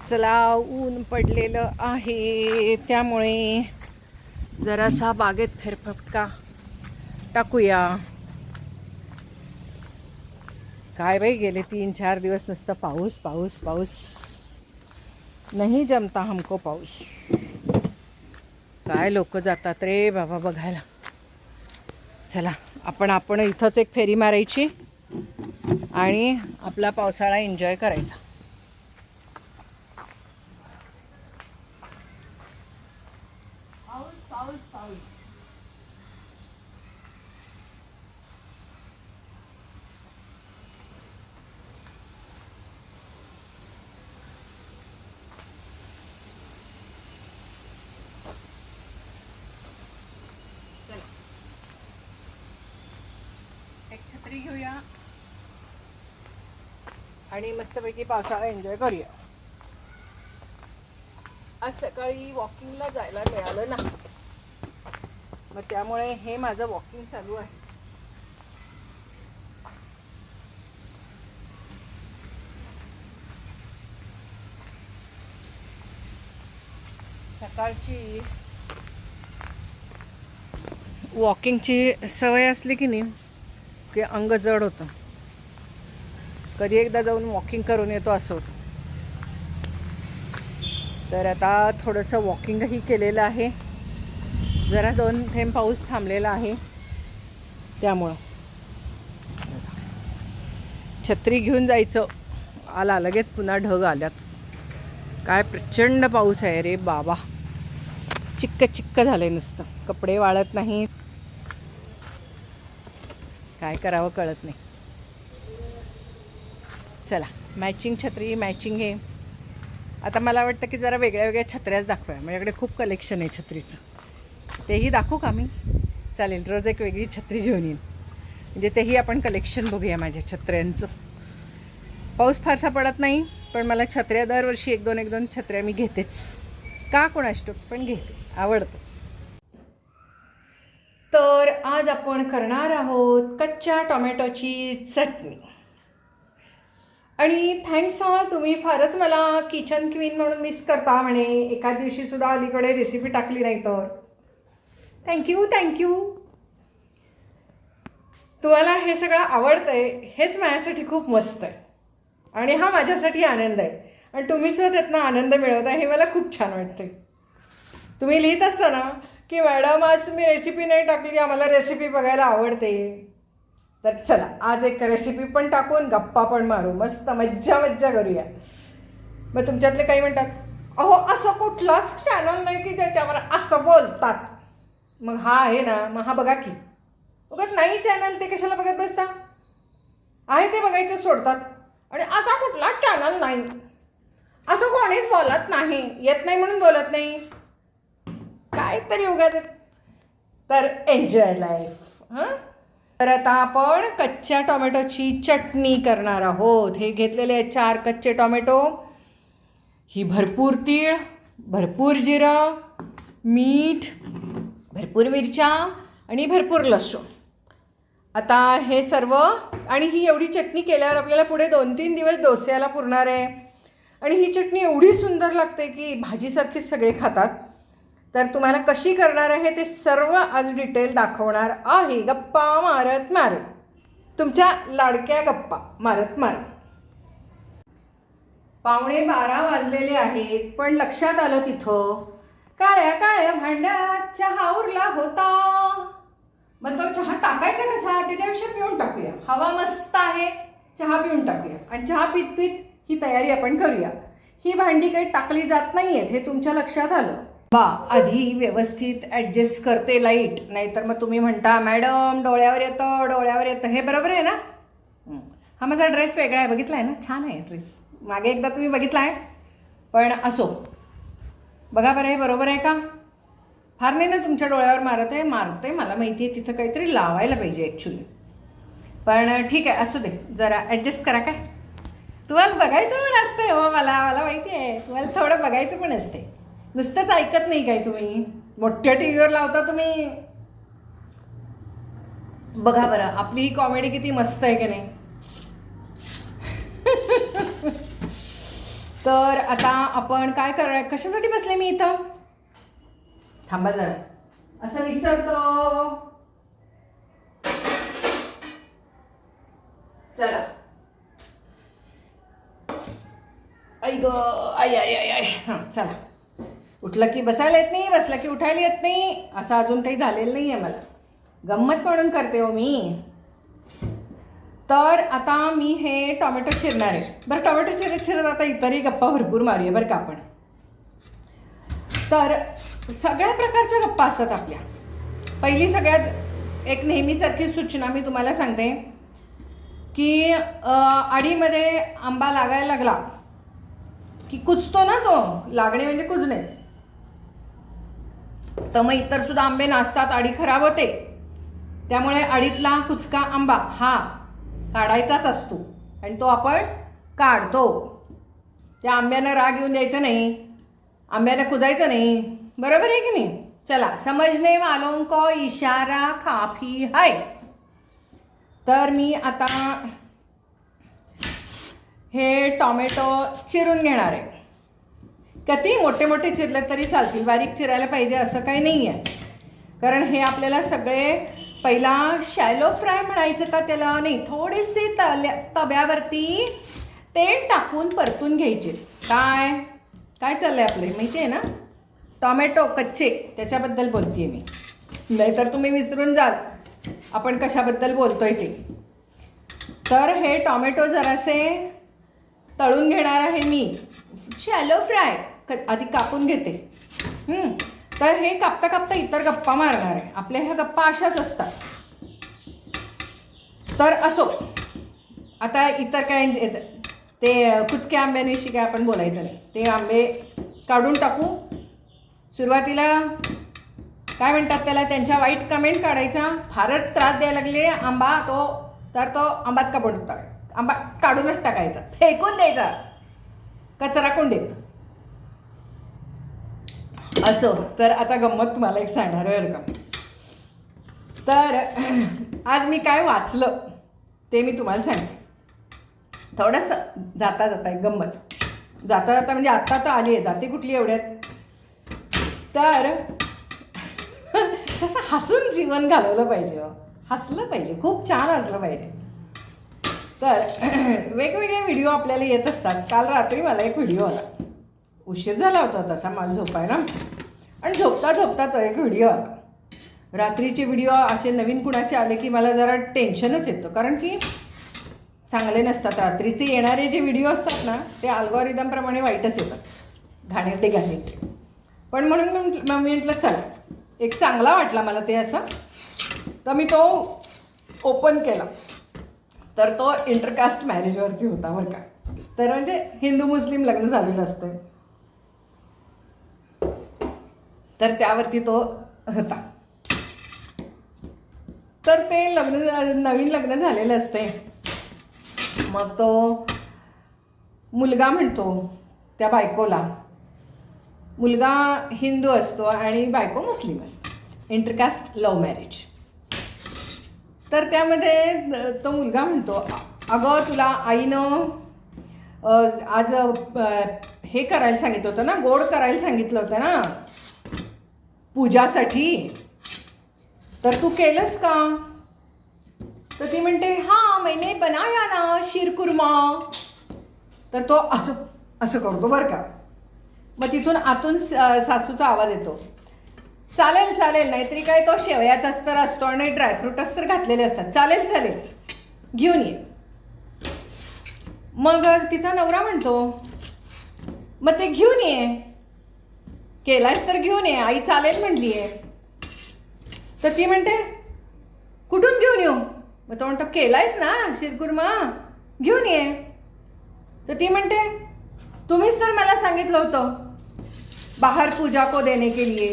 चला, ऊन पडलेलं आहे त्यामुळे जरासा बागेत फेरफटका टाकूया. काय बाई, गेले 3-4 दिवस नुसतं पाऊस पाऊस पाऊस. नाही जमता हमको पाऊस. काय लोक जातात रे बाबा बघायला. चला, आपण इथंच एक फेरी मारायची आणि आपला पावसाळा एन्जॉय करायचा. पाऊस पाऊस पाऊस. चला, एक छत्री घेऊया आणि मस्तपैकी पावसाळा एन्जॉय करूया. आज सकाळी वॉकिंगला जायला मिळालं ना, मग त्यामुळे हे माझं वॉकिंग चालू आहे. सकाळची वॉकिंगची सवय असली की नाही की अंग जड होतं. कधी एकदा जाऊन वॉकिंग करून येतो असं होतं. तर आता थोडंसं वॉकिंगही केलेलं आहे. जरा 2 थेंब पाऊस थांबलेला आहे त्यामुळं छत्री घेऊन जायचं. आला लगेच पुन्हा ढग आल्याच. काय प्रचंड पाऊस आहे रे बाबा. चिक्क चिक्क झालंय नुसतं. कपडे वाळत नाहीत. काय करावं कळत नाही. चला, मॅचिंग छत्री, मॅचिंग हे. आता मला वाटतं की जरा वेगळ्या वेगळ्या छत्र्याच दाखवा. माझ्याकडे खूप कलेक्शन आहे छत्रीचं. तेही दाखवू का मी? चालेल, रोज एक वेगळी छत्री घेऊन येईन. म्हणजे तेही आपण कलेक्शन बघूया माझ्या छत्र्यांचं. पाऊस फारसा पडत नाही, पण मला छत्र्या दरवर्षी 1-2 छत्र्या मी घेतेच. का कोणास ठाऊक, पण घेते, आवडतं. तर आज आपण करणार आहोत कच्च्या टोमॅटोची चटणी. आणि थँक्स हा, तुम्ही फारच मला किचन क्वीन म्हणून मिस करता म्हणे. एखाद दिवशीसुद्धा अलीकडे रेसिपी टाकली नाही तर. Thank you thank you. तुम्हाला हे सगळं आवडतंय हेच माझ्यासाठी खूप मस्त आहे. आणि हा माझ्यासाठी आनंद आहे. आणि तुम्हीसुद्धा त्यातनं आनंद मिळवता हे मला खूप छान वाटते. तुम्ही लिहित असता ना की मॅडम आज तुम्ही रेसिपी नाही टाकली, आम्हाला रेसिपी बघायला आवडते. तर चला, आज एक रेसिपी पण टाकून गप्पा पण मारू. मस्त मज्जा मज्जा करूया. मग तुमच्यातले काही म्हणतात, अहो असं कुठलाच चॅनल नाही की ज्याच्यावर असं बोलतात. मग हा आहे ना, मग हा बघा की. बघत नाही चॅनल ते कशाला बघत बसता? आहे ते बघायचं सोडतात. आणि असा कुठलाच चॅनल नाही, असं कोणीच बोलत नाही, येत नाही म्हणून बोलत नाही. काय तरी उगाच. तर एन्जॉय लाईफ. हां, तर आता आपण कच्च्या टोमॅटोची चटणी करणार आहोत. हे घेतलेले आहेत 4 कच्चे टोमॅटो. ही भरपूर तीळ, भरपूर जिरं, मीठ, भरपूर मिरच्या आणि भरपूर लसूण. आता हे सर्व, आणि ही एवढी चटणी केल्यावर आपल्याला पुढे 2-3 दिवस डोस्याला पुरणार आहे. आणि ही चटणी एवढी सुंदर लागते की भाजीसारखीच सगळे खातात. तर तुम्हाला कशी करणार आहे ते सर्व आज डिटेल दाखवणार आहे. गप्पा मारत मारत, तुमच्या लाडक्या गप्पा मारत मारत. 11:15 वाजलेले आहेत, पण लक्षात आलं तिथं काळ्या काळ्या भांड्यात चहा उरला होता. मग तो चहा टाकायचा कसा, त्याच्यापेक्षा पिऊन टाकूया. हवा मस्त आहे, चहा पिऊन टाकूया. आणि चहा पीत पीत ही तयारी आपण करूया. ही भांडी काही टाकली जात नाही आहेत हे तुमच्या लक्षात आलं बा. आधी व्यवस्थित ॲडजस्ट करते लाईट, नाहीतर मग तुम्ही म्हणता मॅडम डोळ्यावर येतं डोळ्यावर येतं. हे बरोबर आहे ना? हा माझा ड्रेस वेगळा आहे, बघितला आहे ना? छान आहे ड्रेस. मागे एकदा तुम्ही बघितला आहे, पण असो. बघा बरं, हे बरोबर आहे का? फार नाही ना तुमच्या डोळ्यावर मारते मला माहिती आहे. तिथं काहीतरी लावायला पाहिजे ॲक्च्युली, पण ठीक आहे, असू दे. जरा ॲडजस्ट करा. काय तुम्हाला बघायचं पण असते हो, मला माहिती आहे. तुम्हाला थोडं बघायचं पण असते, नुसतंच ऐकत नाही काय तुम्ही. मोठ्या टी व्हीवर लावता तुम्ही. बघा बरं, आपली ही कॉमेडी किती मस्त आहे की नाही. तर आता आपण काय कराय, कशासाठी बसले मी इथं, थांबा जरा, असं विसरतो. चला, आई ग, आई आई आई आई, हां चला. उठलं की बसायला येत नाही, बसलं की उठायला येत नाही, असं अजून काही झालेलं नाही आहे मला. गंमत म्हणून करते हो मी. तर आता मी हे टोमॅटो चिरणार आहे. बरं, टोमॅटो चिरत आता इतरही गप्पा भरपूर मारूया बरं का आपण. तर सगळ्या प्रकारच्या गप्पा असतात आपल्या. पहिली सगळ्यात एक नेहमीसारखी सूचना मी तुम्हाला सांगते की आडीमध्ये आंबा लागायला लागला की कुजतो ना तो, लागणे म्हणजे कुजणे. तर मग इतरसुद्धा आंबे नासतात, आडी खराब होते. त्यामुळे आडीतला कुचका आंबा हा काढायचाच असतो आणि तो आपण काढतो. त्या आंब्यानं राग येऊन द्यायचा नाही, आंब्यानं कुजायचं नाही, बरोबर आहे की नाही. चला, समजणे वालों को इशारा काफी है. तर मी आता हे टोमॅटो चिरून घेणार आहे. किती मोठे मोठे चिरले तरी चालतील, बारीक चिरायला पाहिजे असं काही नाही आहे. कारण हे आपल्याला सगळे पहिला शॅलो फ्राय म्हणायचं का त्याला, नाही, थोडेसे तव्यावरती तेल टाकून परतून घ्यायचे. काय काय चाललंय आपले माहिती आहे ना, टोमॅटो कच्चे त्याच्याबद्दल बोलते मी. नाहीतर तुम्ही विसरून जाल आपण कशाबद्दल बोलतोय ते. तर हे टोमॅटो जरासे तळून घेणार आहे मी, शॅलो फ्राय आधी कापून घेते. तर हे कापता कापता इतर गप्पा मारणार आहे. आपल्या ह्या गप्पा अशाच असतात. तर असो, आता इतर काय ते कुचक्या आंब्यांविषयी काय आपण बोलायचं नाही. ते आंबे काढून टाकू. सुरुवातीला काय म्हणतात त्याला, त्यांच्या वाईट कमेंट काढायच्या, फारच त्रास द्यायला लागले आंबा तो, तर तो आंबाच कापून टाकायचा, आंबा काढूनच टाकायचा, फेकून द्यायचा कचरा कुंडीत. असो, तर आता गंमत तुम्हाला एक सांगणार आहे बरं का. तर आज मी काय वाचलं ते मी तुम्हाला सांगते. थोडंसं जाता जाता एक गंमत, जाता जाता म्हणजे आत्ता तर आली आहे, जाते कुठली एवढ्यात. तर कसं हसून जीवन घालवलं पाहिजे, हसलं पाहिजे, खूप छान हसलं पाहिजे. तर वेगवेगळे व्हिडिओ आपल्याला येत असतात. काल रात्री मला एक व्हिडिओ आला, उशीर झाला होता तसा मला झोपायला, आणि झोपता झोपता तो एक व्हिडिओ आला. रात्रीचे व्हिडिओ असे नवीन कुणाचे आले की मला जरा टेन्शनच येतं, कारण की चांगले नसतात. रात्रीचे येणारे जे व्हिडिओ असतात ना, ते अल्गोरिदमप्रमाणे वाईटच येतात, घाणेरडे घाणेरडे. पण म्हणून मी म्हटलं चला, एक चांगला वाटला मला ते असं, तर मी तो ओपन केला. तर तो इंटरकास्ट मॅरेजवरती होता बरं का. तर म्हणजे हिंदू मुस्लिम लग्न झालेलं असतं, तर त्यावरती तो होता. तर ते नवीन लग्न झालेलं असते. मग तो मुलगा म्हणतो त्या बायकोला, मुलगा हिंदू असतो आणि बायको मुस्लिम असते, इंटरकास्ट लव्ह मॅरेज. तर त्यामध्ये तो मुलगा म्हणतो, अगं तुला आईनं आज हे करायला सांगितलं होतं ना, गोड करायला सांगितलं होतं ना पूजासाठी, तर तू केलंस का. तर ती म्हणते, हां मैंने बनाया ना शीरकुर्मा. तर तो असं असं करतो बरं का. मग तिथून आतून सासूचा आवाज येतो, चालेल चालेल, नाहीतरी काय तो शेवयाचाच तर असतो आणि ड्रायफ्रूटच तर घातलेले असतात, चालेल चालेल घेऊन ये. मग तिचा नवरा म्हणतो, मग ते घेऊन ये, केलायस तर घेऊन ये, आई चालेल म्हणली आहे. तर ती म्हणते, कुठून घेऊन येऊ. मग तो म्हणतो, केलायस ना शीरकुर्मा, घेऊन ये. तर ती म्हणते, तुम्हीच तर मला सांगितलं होतं बाहर पूजा को देने के लिए,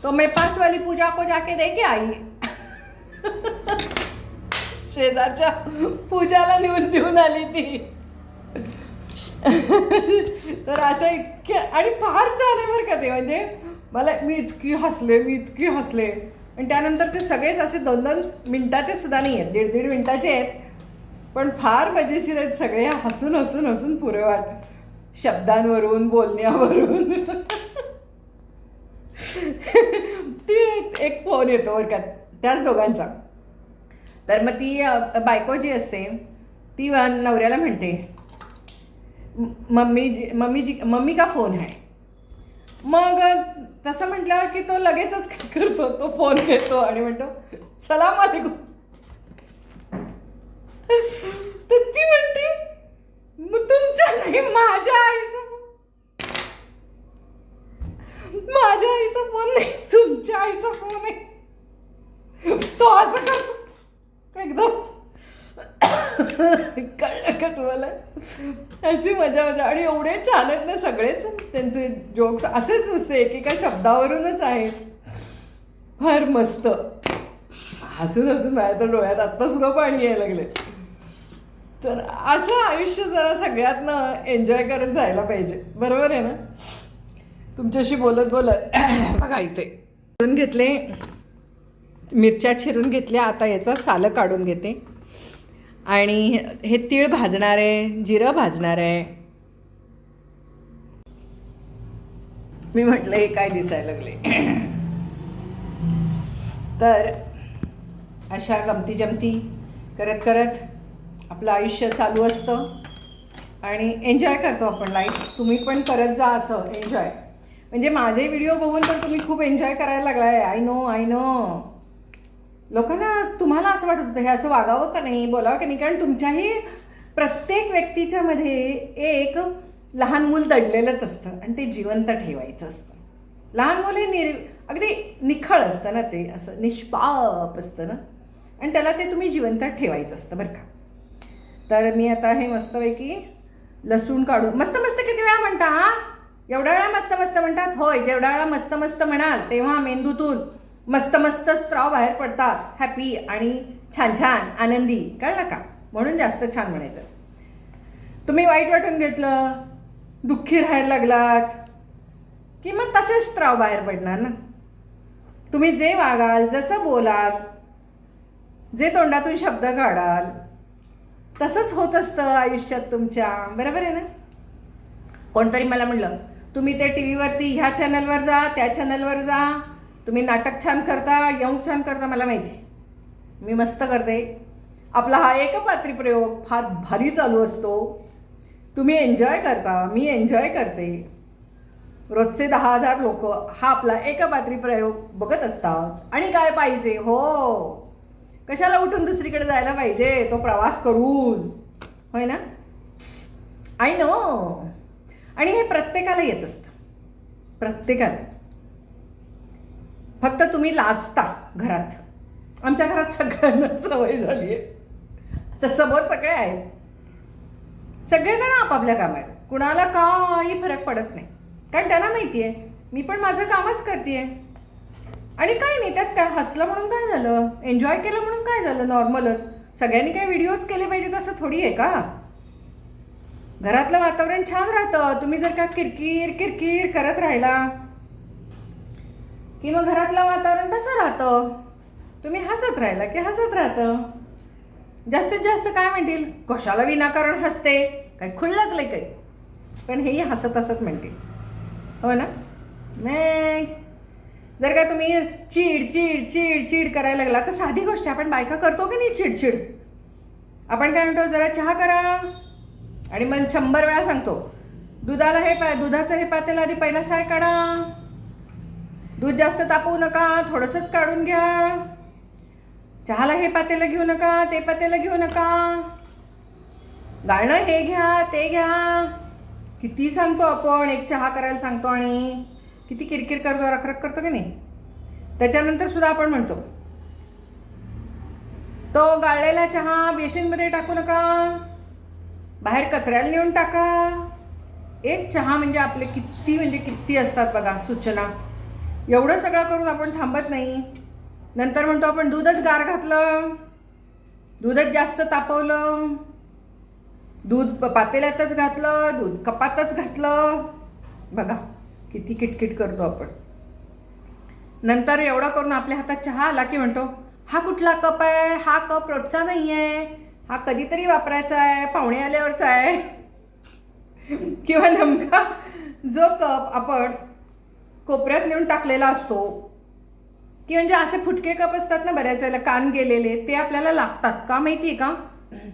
तो मैं पास वाली पूजा को जाके दे के आई. शेजारच्या पूजाला देऊन आली ती. तर अशा इतक्या, आणि फार छान आहे बरं का ते. म्हणजे मी इतकी हसले. आणि त्यानंतर ते सगळेच असे 2-2 मिनिटाचे सुद्धा नाही आहेत, 1.5 मिनिटाचे आहेत, पण फार मजेशीर आहेत सगळे. हसून पुरे वाट. शब्दांवरून, बोलण्यावरून. ती एक फोन येतो बरं का त्याच दोघांचा. तर मग ती बायको जी असते ती नवऱ्याला म्हणते, मम्मी का फोन आहे. मग तसं म्हटल्यावर की तो लगेचच काय करतो, तो फोन घेतो आणि म्हणतो सलाम वालेकुम. तर ती म्हणते मग तुमच्या नाही, माझ्या आईचा फोन नाही, तुमच्या आईचा फोन आहे. तो असं करतो एकदम. कळलं का तुम्हाला? अशी मजा आणि एवढे छान आहेत ना सगळेच त्यांचे जोक्स, असेच नुसते एकेका शब्दावरूनच आहेत. फार मस्त. हसून हसून माझ्या तर डोळ्यात आत्ता सुद्धा पाणी यायला लागले. तर असं आयुष्य जरा सगळ्यातनं एन्जॉय करत जायला पाहिजे, बरोबर आहे ना? तुमच्याशी बोलत बोलत बघा इथे चिरून घेतले, मिरच्या चिरून घेतल्या. आता याचं सालं काढून घेते आणि हे तीळ भाजणार आहे, जिरं भाजणार आहे. मी म्हटलं हे काय दिसायला लागले. तर अशा गमती जमती करत करत आपलं आयुष्य चालू असतं आणि एन्जॉय करतो आपण लाईफ. तुम्ही पण करत जा असं एन्जॉय. म्हणजे माझे व्हिडिओ बघून तर तुम्ही खूप एन्जॉय करायला लागलाय. I know. लोकांना तुम्हाला असं वाटत होतं हे असं वागावं का नाही, बोलावं का नाही, कारण तुमच्याही प्रत्येक व्यक्तीच्या मध्ये एक लहान मूल दडलेलंच असतं आणि ते जिवंत ठेवायचं असतं. लहान मूल हे अगदी निखळ असतं ना, ते असं निष्पाप असतं ना, आणि त्याला ते तुम्ही जिवंत ठेवायचं असतं बरं का. तर मी आता हे मस्तपैकी लसूण काढून, मस्त किती वेळा म्हणता? हा, एवढा वेळा मस्त म्हणतात? होय, जेवढा वेळा मस्त म्हणाल तेव्हा मेंदूतून मस्त स्त्राव बाहेर पडतात, हॅपी आणि छान आनंदी. कळलं का? म्हणून जास्त छान म्हणायचं. तुम्ही वाईट वाटून घेतलं, दुःखी राहायला लागलात की मग तसेच स्त्राव बाहेर पडणार ना. तुम्ही जे वागाल, जसं बोलाल, जे तोंडातून शब्द काढाल, तसंच होत असतं आयुष्यात तुमच्या, बरोबर आहे ना? कोणतरी मला म्हणलं तुम्ही ते टी व्हीवरती ह्या चॅनलवर जा, त्या चॅनलवर जा, तुम्ही नाटक छान करता, यंग छान करता. मला माहिती आहे, मी मस्त करते. आपला हा एकपात्री प्रयोग फार भारी चालू असतो. तुम्ही एन्जॉय करता, मी एन्जॉय करते. रोजचे 10,000 लोक हा आपला एकपात्री प्रयोग बघत असतात. आणि काय पाहिजे हो, कशाला उठून दुसरीकडे जायला पाहिजे तो प्रवास करून, होय ना? I know. आणि हे प्रत्येकाला येत असतं, प्रत्येकाला. फक्त तुम्ही लाजता घरात. आमच्या घरात सगळ्यांना सवय झाली आहे. तर समोर सगळे आहेत, सगळेजण आपापल्या कामात, कुणाला काही फरक पडत नाही, कारण त्यांना माहिती आहे मी पण माझं कामच करते आहे. आणि काय नाही त्यात, काय हसलं म्हणून काय झालं, एन्जॉय केलं म्हणून काय झालं, नॉर्मलच. सगळ्यांनी काय व्हिडिओज केले पाहिजेत असं थोडी आहे का? घरातलं वातावरण छान राहतं. तुम्ही जर का किरकिर करत राहिला की मग घरातलं वातावरण तसं राहतं. तुम्ही हसत राहिला की हसत राहतं. जास्तीत जास्त काय म्हणतील, कशाला विनाकारण हसते, काय खुळलकले काही, पण हेही हसत म्हणतील, हो ना? नाही, जर का तुम्ही चिड करायला लागला तर साधी गोष्ट, आपण बायका करतो की नाही चिडचिड. आपण काय म्हणतो, जरा चहा करा, आणि मग 100 वेळा सांगतो दुधाचं हे पातेलं आधी पहिला साय काढा, दूध जास्त तापवू नका, थोडंसंच काढून घ्या, चहाला हे पातेलं घेऊ नका, ते पातेलं घेऊ नका, गाळणं हे घ्या ते घ्या. किती सांगतो आपण, एक चहा करायला सांगतो आणि किती किरकिर करतो, रखरख करतो की नाही. त्याच्यानंतर सुद्धा आपण म्हणतो तो गाळलेला चहा बेसिनमध्ये टाकू नका, बाहेर कचऱ्याला नेऊन टाका. एक चहा म्हणजे आपले किती असतात बघा सूचना. एवढं सगळं करून आपण थांबत नाही. नंतर म्हणतो आपण दूधच गार घातलं, दूधच जास्त तापवलं, दूध पातेल्यातच घातलं, दूध कपातच घातलं. बघा किती किटकिट करतो आपण. नंतर एवढं करून आपल्या हातात चहा आला की म्हणतो हा कुठला कप आहे, हा कप रोजचा नाही आहे, हा कधीतरी वापरायचा आहे, पाहुणे आल्यावरचा आहे. किंवा नेमका जो कप आपण कोपऱ्यात नेऊन टाकलेला असतो, की म्हणजे असे फुटके कप असतात ना बऱ्याच वेळेला कान गेलेले, ते आपल्याला लागतात का माहिती आहे का?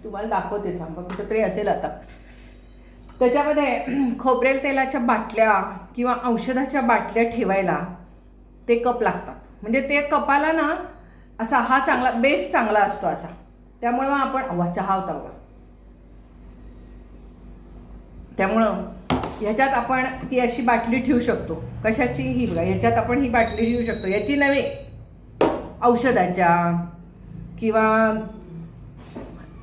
तुम्हाला दाखवते, थांबा कुठंतरी असेल आता. त्याच्यामध्ये खोबरेल तेलाच्या बाटल्या किंवा औषधाच्या बाटल्या ठेवायला ते कप लागतात. म्हणजे ते कपाला ना असा हा चांगला बेस चांगला असतो असा. त्यामुळं आपण चहा होता बघा, त्यामुळं ह्याच्यात आपण ती अशी बाटली ठेवू शकतो. कशाची? ही बघा, ह्याच्यात आपण ही बाटली ठेवू शकतो. याची नव्हे, औषधाच्या किंवा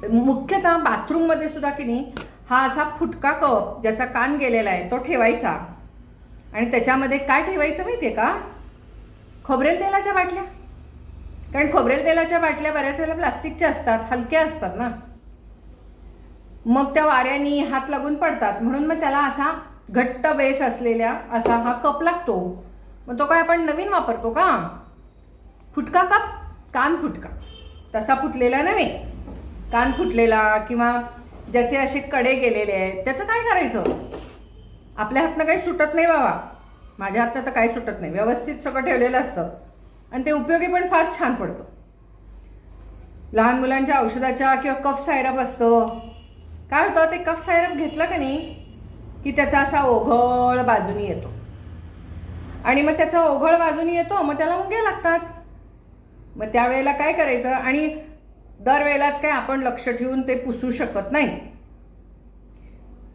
मुख्यतः बाथरूममध्ये सुद्धा की नाही हा असा फुटका कप ज्याचा कान गेलेला आहे तो ठेवायचा. आणि त्याच्यामध्ये काय ठेवायचं माहिती आहे का? खोबरेल तेलाच्या बाटल्या. कारण खोबरेल तेलाच्या बाटल्या बऱ्याच वेळेला प्लास्टिकच्या असतात, हलक्या असतात ना, मग त्या वाऱ्याने हात लागून पडतात. म्हणून मग त्याला असा घट्ट बेस असलेल्या असा हा कप लागतो. मग तो काय आपण नवीन वापरतो का? फुटका कप, कान फुटका, तसा फुटलेला नव्हे, कान फुटलेला किंवा ज्याचे असे कडे गेलेले आहेत त्याचं काय करायचं? आपल्या हातनं काही सुटत नाही बाबा, माझ्या हातनं तर काही सुटत नाही, व्यवस्थित सगळं ठेवलेलं असतं आणि ते उपयोगी पण फार छान पडतं. लहान मुलांच्या औषधाच्या किंवा कफ सायरप असतं, काय होतं ते कफ सायरप घेतलं का नाही की त्याचा असा ओघळ बाजूनी येतो आणि मग त्याचा ओघळ बाजूनी येतो, मग त्याला मुंग्या लागतात. मग त्यावेळेला काय करायचं? आणि दरवेळेलाच काय आपण लक्ष ठेवून ते पुसू शकत नाही.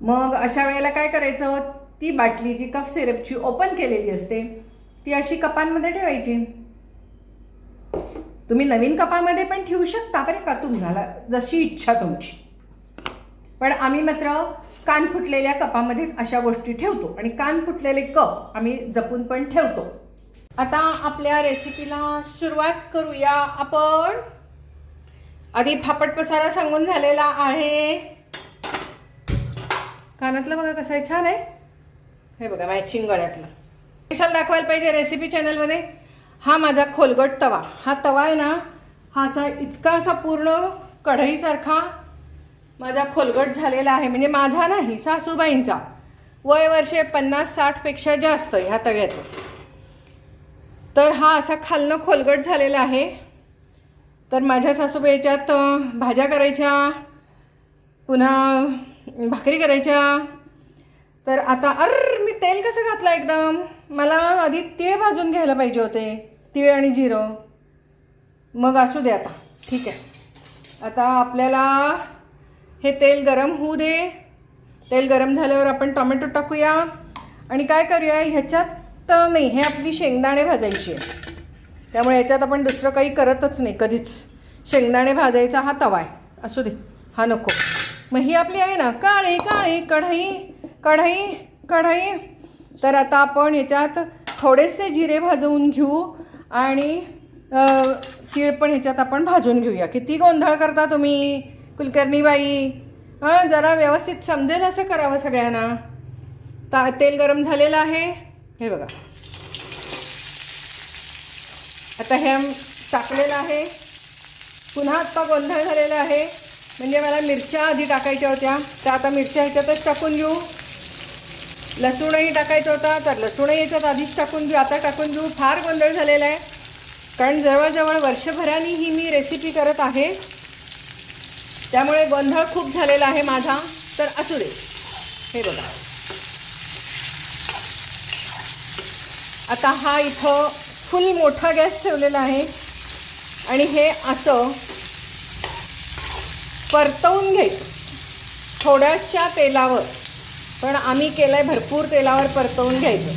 मग अशा वेळेला काय करायचं? ती बाटली जी कफ सिरपची ओपन केलेली असते ती अशी कपांमध्ये ठेवायची. तुम्ही नवीन कपामध्ये पण ठेवू शकता बरं का, तुम्हाला जशी इच्छा तुमची. पण आम्ही मात्र कान फुटलेल्या कपामध्येच अशा गोष्टी ठेवतो आणि कान फुटलेले कप आम्ही जपून पण ठेवतो. आता आपल्या रेसिपीला सुरुवात करूया आपण. आधी फापट पसारा सांगून झालेला आहे. कानातलं बघा कसं आहे, छान आहे. हे बघा मॅचिंग गळ्यातलं. कशाला दाखवायला पाहिजे रेसिपी चॅनलमध्ये? हा माझा खोलगट तवा. हा तवा आहे ना, हा असा इतका असा पूर्ण कढईसारखा माझा खोलगट झालेला आहे. म्हणजे माझा नाही, सासूबाईंचा. वय वर्षे 50-60 पेक्षा जास्त ह्या तव्याचं. तर हा असा खालनं खोलगट झालेला आहे. तर माझ्या सासूबाईच्यात भाज्या करायच्या, पुन्हा भाकरी करायच्या. तर आता मी तेल कसं घातलं एकदम? मला आधी तीळ भाजून घ्यायला पाहिजे होते, तीळ आणि जिरं. मग असू दे आता, ठीक आहे. आता आपल्याला हे तेल गरम होऊ दे. तेल गरम झाल्यावर आपण टोमॅटो टाकूया आणि काय करूया, ह्याच्यात नाही, हे आपली शेंगदाणे भाजायची आहे. त्यामुळे याच्यात आपण दुसरं काही करतच नाही कधीच. शेंगदाणे भाजायचा हा तवा आहे, असू दे, हा नको. मग ही आपली आहे ना काळी काळी कढई कढई कढई. तर आता आपण याच्यात थोडेसे जिरे भाजवून घेऊ आणि तीळ पण ह्याच्यात आपण भाजून घेऊया. किती गोंधळ करता तुम्ही कुलकर्णीबाई? जरा व्यवस्थित समजेल असं करावं सगळ्यांना. तेल गरम झालेलं आहे, हे बघा. आता हे टाकलेलं आहे. पुन्हा आत्ता गोंधळ झालेला आहे, म्हणजे मला मिरच्या आधी टाकायच्या होत्या, तर आता मिरच्या ह्याच्यातच टाकून घेऊ. लसूणही टाकायचा होता, तर लसूणही याच्यात आधीच टाकून घेऊ, आता टाकून घेऊ. फार गोंधळ झालेला आहे, कारण जवळजवळ वर्षभराने ही मी रेसिपी करत आहे, त्यामुळे गोंधळ खूप झालेला आहे माझा. तर असू दे, हे बघा. आता हा इथं फुल मोठा गॅस ठेवलेला आहे आणि हे असं परतवून घ्यायचं थोड्याशा तेलावर. पण आम्ही केलं आहे भरपूर तेलावर परतवून घ्यायचं,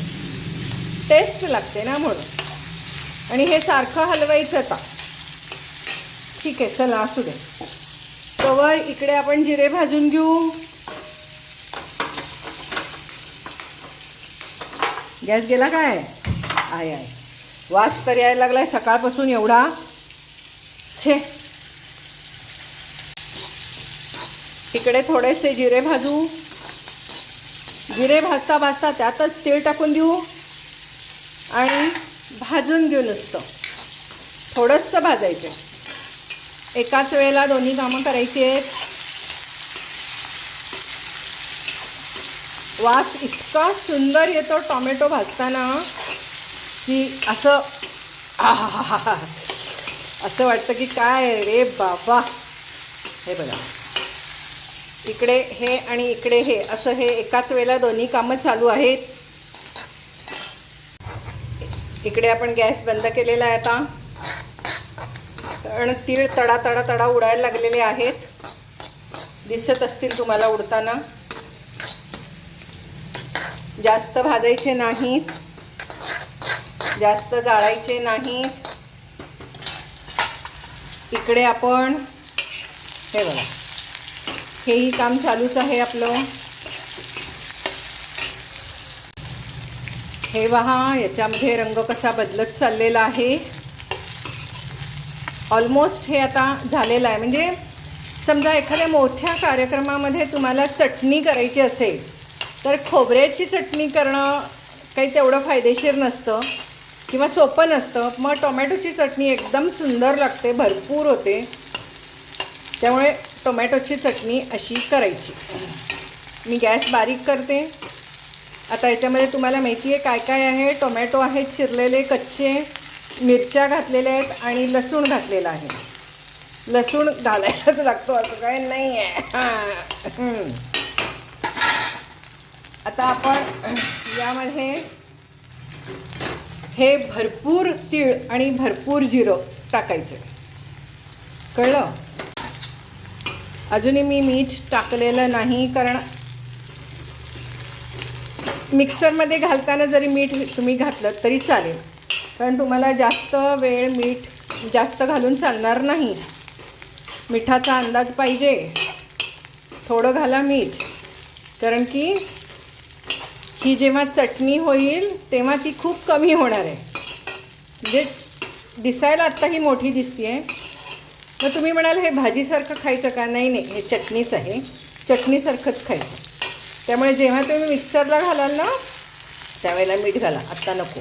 टेस्ट लागते ना म्हणून. आणि हे सारखं हलवायचं का? ठीक आहे, चला असू दे. तवर इकडे आपण जिरे भाजून घेऊ. गॅस गेला काय? आहे. वास तर यायला लागलाय सकाळपासून एवढा. छे. इकडे थोडेसे जिरे भाजू. जिरे भाजता भाजता त्यातच तेल टाकून देऊ आणि भाजून घेऊ. नुसतं थोडंसं भाजायचं, एकाच वेळेला दोन्ही कामं करायची आहेत. वास इतका सुंदर येतो टोमॅटो भाजताना की असं आहाहाहा, असं वाटतं की काय रे बाबा. हे बघा, इकडे हे आणि इकडे हे असं हे एकाच वेळेला दोन्ही कामं चालू आहेत. इकडे आपण गॅस बंद केलेला आहे आता. कारण तीळ तडा तडा तडा उडायला लागलेले आहेत, दिसत असतील तुम्हाला उडताना. जास्त भाजायचे नाहीत, जास्त जाळायचे नाहीत. इकडे आपण हे बघा, हेही काम चालूच आहे आपलं. हे पहा, याच्यामध्ये रंग कसा बदलत चाललेला आहे. ऑलमोस्ट हे आता झालेलं आहे. म्हणजे समजा एखाद्या मोठ्या कार्यक्रमामध्ये तुम्हाला चटणी करायची असेल तर खोबऱ्याची चटणी करणं काही तेवढं फायदेशीर नसतं किंवा सोपं नसतं. मग टोमॅटोची चटणी एकदम सुंदर लागते, भरपूर होते. त्यामुळे टोमॅटोची चटणी अशी करायची. मी गॅस बारीक करते. आता याच्यामध्ये तुम्हाला माहिती आहे काय काय आहे. टोमॅटो आहेत चिरलेले कच्चे, मिरच्या घातलेल्या आहेत आणि लसूण घातलेला आहे. लसूण घालायलाच लागतो असं काय नाही आहे. आता आपण यामध्ये हे भरपूर तीळ आणि भरपूर जिरं टाकायचं. कळलं? अजूनही मी मीठ टाकलेलं नाही, कारण मिक्सरमध्ये घालताना जरी मीठ तुम्ही घातलं तरी चालेल, कारण तुम्हाला जास्त वेळ मीठ जास्त घालून चालणार नाही. मिठाचा अंदाज पाहिजे, थोडं घाला मीठ, कारण की ही जेव्हा चटणी होईल तेव्हा ती खूप कमी होणार आहे. म्हणजे दिसायला आत्ता ही मोठी दिसते आहे. मग तुम्ही म्हणाल हे भाजीसारखं खायचं का? नाही नाही, हे चटणीच आहे, चटणीसारखंच खायचं. त्यामुळे जेव्हा तुम्ही मिक्सरला घालाल ना त्यावेळेला मीठ घाला, आत्ता नको,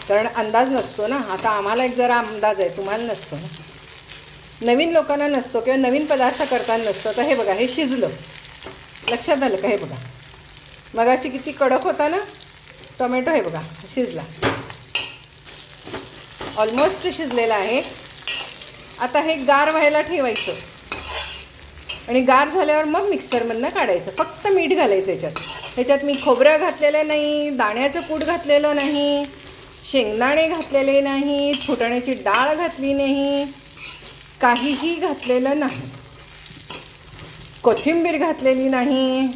कारण अंदाज नसतो ना. आता आम्हाला एक जरा अंदाज आहे, तुम्हाला नसतो ना, नवीन लोकांना नसतो किंवा नवीन पदार्थ करताना नसतो. तर हे बघा, हे शिजलं, लक्षात आलं का? हे बघा, मगाशी किती कडक होता ना टोमॅटो. हे बघा शिजला, ऑलमोस्ट शिजलेला आहे. आता हे गार व्हायला ठेवायचं आणि गार झाल्यावर मग मिक्सरमधनं काढायचं. फक्त मीठ घालायचं याच्यात. ह्याच्यात मी खोबरं घातलेलं नाही, दाण्याचं कूट घातलेलं नाही, शेंगदाणे घातलेले नाही, फुटाण्याची डाळ घातली नाही, काहीही घातलेलं नाही, कोथिंबीर घातलेली नाही,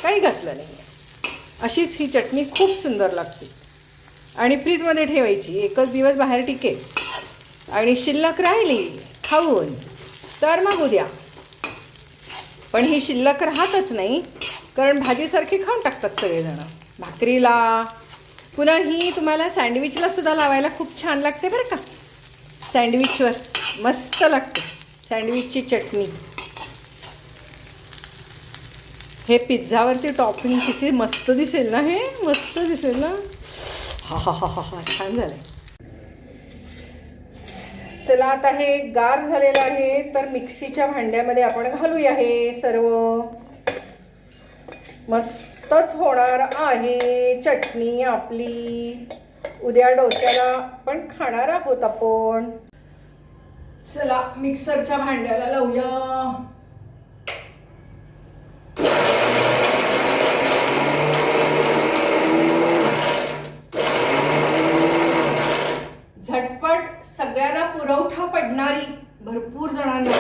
काही घातलं नाही. अशीच ही चटणी खूप सुंदर लागते आणि फ्रीजमध्ये ठेवायची. एकच दिवस बाहेर टिकेल आणि शिल्लक राहिली खाऊन तर मग उद्या. पण ही शिल्लक राहतच नाही, कारण भाजीसारखी खाऊन टाकतात सगळेजण भाकरीला. पुन्हा ही तुम्हाला सँडविचला सुद्धा लावायला खूप छान लागते बरं का. सँडविचवर मस्त लागते सँडविचची चटणी. हे पिझ्झावरती टॉपिंग किती मस्त दिसेल ना, हे मस्त दिसेल ना. हा हा हा हा हा, छान झालं आहे. चला आता हे गार झालेलं आहे, तर मिक्सीच्या भांड्यामध्ये आपण घालूया हे सर्व. मस्तच होणार आहे चटणी आपली. उद्या डोश्याला पण खाणार आहोत आपण. चला मिक्सरच्या भांड्याला लावूया. झटपट सगळ्यांना पुरवठा पडणारी, भरपूर जणांना.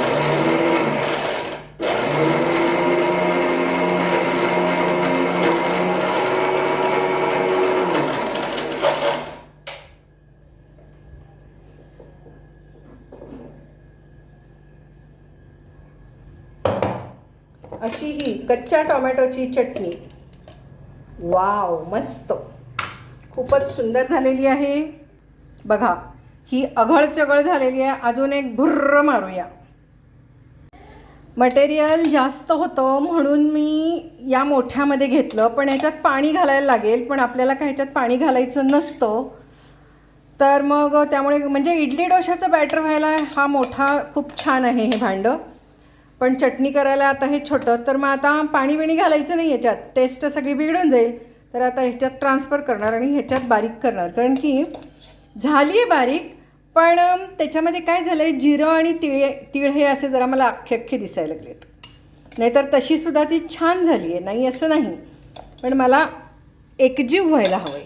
अशी ही कच्च्या टोमॅटोची चटणी. वाव, मस्त, खूपच सुंदर झालेली आहे. बघा, ही अघळचघळ झालेली आहे. अजून एक भुर्र मारूया. मटेरियल जास्त होतं म्हणून मी या मोठ्यामध्ये घेतलं, पण याच्यात पाणी घालायला लागेल. पण आपल्याला काय ह्याच्यात पाणी घालायचं नसतं, तर मग त्यामुळे म्हणजे इडली डोशाचं बॅटर व्हायला हा मोठा खूप छान आहे हे भांडं. पण चटणी करायला आता हे छोटं, तर मग आता पाणी बिणी घालायचं नाही याच्यात, टेस्ट सगळी बिघडून जाईल. तर आता ह्याच्यात ट्रान्सफर करणार आणि ह्याच्यात बारीक करणार, कारण की झाली आहे बारीक, पण त्याच्यामध्ये काय झालं आहे, जिरं आणि तीळ हे असे जरा मला अख्खे दिसायला लागलेत. नाहीतर तशीसुद्धा ती छान झाली आहे, नाही असं नाही, पण मला एकजीव व्हायला हवं आहे.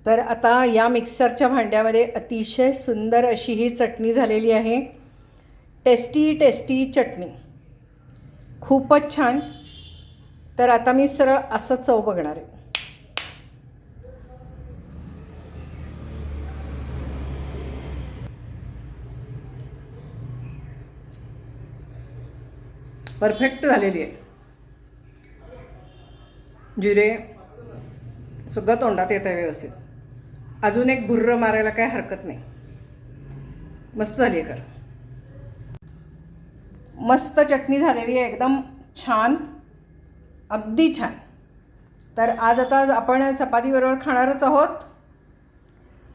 तर आता या मिक्सरच्या भांड्यामध्ये अतिशय सुंदर अशी ही चटणी झालेली आहे. टेस्टी टेस्टी चटणी, खूपच छान. तर आता मी सरळ असं चव बघणार आहे. परफेक्ट झालेली आहे. जिरे सगळं तोंडात येत आहे व्यवस्थित. अजून एक भुर्र मारायला काय हरकत नाही. मस्त झाली आहे. मस्त चटणी झालेली आहे, एकदम छान, अगदी छान. तर आज आता आपण चपातीबरोबर खाणारच आहोत.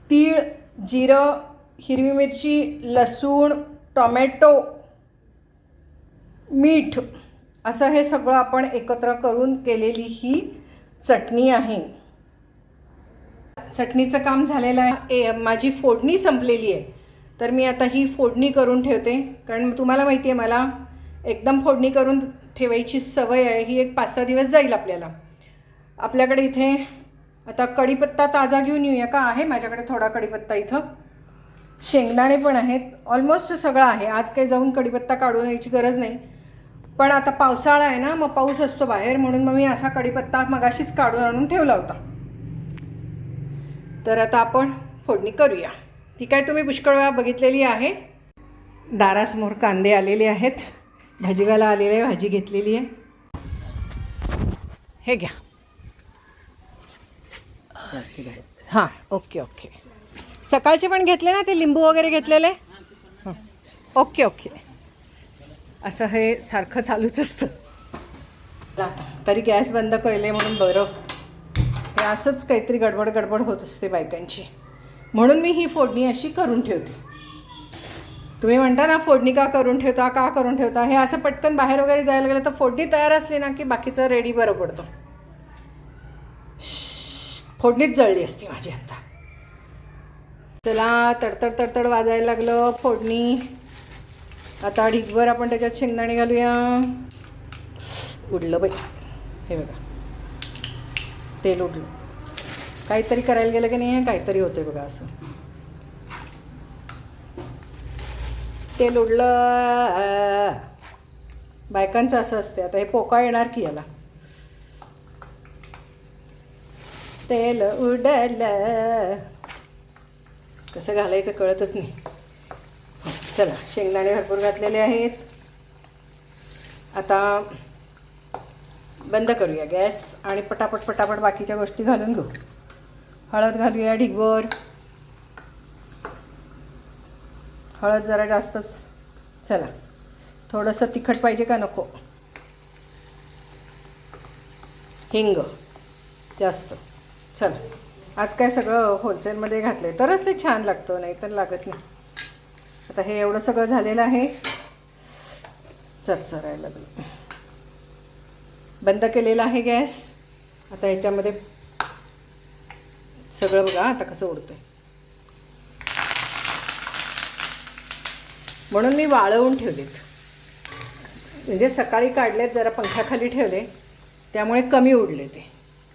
तीळ, जिरं, हिरवी मिरची, लसूण, टोमॅटो, मीठ असं हे सगळं आपण एकत्र करून केलेली ही चटणी आहे. चटणीचं काम झालेलं आहे. माझी फोडणी संपलेली आहे, तर मी आता ही फोडणी करून ठेवते. कारण तुम्हाला माहिती आहे मला एकदम फोडणी करून ठेवायची सवय आहे. ही एक 5-6 दिवस जाईल आपल्याला. आपल्याकडे इथे आता कढीपत्ता ताजा घेऊन येऊया का? आहे माझ्याकडे थोडा कढीपत्ता इथं. शेंगदाणे पण आहेत, ऑलमोस्ट सगळं आहे. आज काही जाऊन कढीपत्ता काढून यायची गरज नाही, पण आता पावसाळा आहे ना, मग पाऊस असतो बाहेर, म्हणून मग मी असा कढीपत्ता मगाशीच काढून आणून ठेवला होता. तर आता आपण फोडणी करूया. ती काय तुम्ही पुष्कळ वेळा बघितलेली आहे. दारासमोर कांदे आलेले आहेत, भाजीवाला आलेला आहे, भाजी घेतलेली आहे. हे घ्या. हां, ओके ओके. सकाळचे पण घेतले ना ते लिंबू वगैरे घेतलेले? Okay okay. असं हे सारखं चालूच असतं. आता तरी गॅस बंद केले म्हणून बरं. हे असंच काहीतरी गडबड होत असते बायकांची, म्हणून मी ही फोडणी अशी करून ठेवते. तुम्ही म्हणता ना फोडणी का करून ठेवता, हे असं पटकन बाहेर वगैरे जायला गेलं तर फोडणी तयार असली ना की बाकीचं रेडी बरं पडतं. फोडणीच जळली असती माझी आता. चला, तडतड वाजायला लागलं फोडणी. आता ढिगभर आपण त्याच्यात शेंगदाणे घालूया. उडलं बाई, हे बघा तेल उडलं. काहीतरी करायला गेलं की नाही काहीतरी होतं बघा असं. तेल उडलं. बायकांचं असं असते. आता हे पोका येणार की याला. तेल उडलं, कसं घालायचं कळतच नाही. चला, शेंगदाणे भरपूर घातलेले आहेत. आता बंद करूया गॅस आणि पटापट बाकीच्या गोष्टी घालून घेऊ. हळद घालूया ढिगभर. हळद जरा जास्तच. चला, थोडंसं तिखट पाहिजे का नको? हिंग जास्त. चला, आज काय सगळं होलसेलमध्ये घातलं आहे तरच ते छान लागतं, नाही तर लागत नाही. आता हे एवढं सगळं झालेलं आहे. चरचरायला लागलं. बंद केलेला आहे गॅस. आता ह्याच्यामध्ये सगळं बघा आता कसं उडतं आहे. म्हणून मी वाळवून ठेवलेत, म्हणजे सकाळी काढलेत, जरा पंख्याखाली ठेवले, त्यामुळे कमी उडले ते.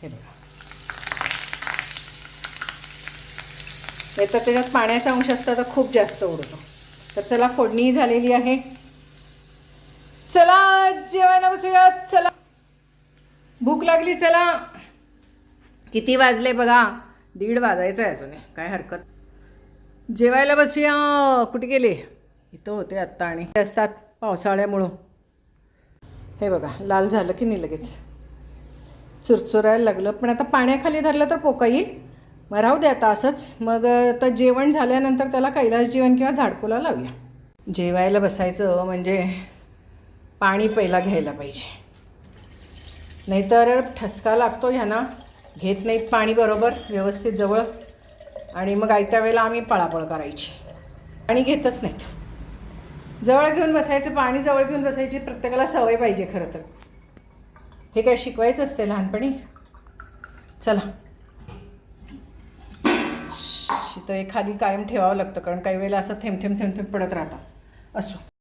हे बघा, नाही तर त्याच्यात पाण्याचा अंश असता तर खूप जास्त उडतो. तर चला, फोडणी झालेली आहे. चला जेवायला बसूयात. चला, भूक लागली. चला, किती वाजले बघा? 1:30 वाजायचं आहे अजून. काय हरकत. जेवायला बसूया. कुठे गेले? इथं होते आत्ता. आणि असतात पावसाळ्यामुळं. हे बघा, लाल झालं की नाही लगेच चुरचुरायला लागलं. पण आता पाण्याखाली धरलं तर पोका येईल. मग राहू दे आता असंच. मग आता जेवण झाल्यानंतर त्याला कैलास जीवन किंवा झाडपूला लावूया. जेवायला बसायचं म्हणजे पाणी पहिला घ्यायला पाहिजे, नाहीतर ठसका लागतो ह्यांना. घेत नाहीत पाणी बरोबर व्यवस्थित जवळ, आणि मग आयत्या वेळेला आम्ही पळापळ करायची. पाणी घेतच नाहीत. जवळ घेऊन बसायचं, पाणी जवळ घेऊन बसायची प्रत्येकाला सवय पाहिजे खरं तर. हे काय शिकवायचं असते लहानपणी. चला, तर एखादी कायम ठेवावं लागतं कारण काही वेळेला असं थेंब थेंब थेंब थेंब पडत राहतात. असो.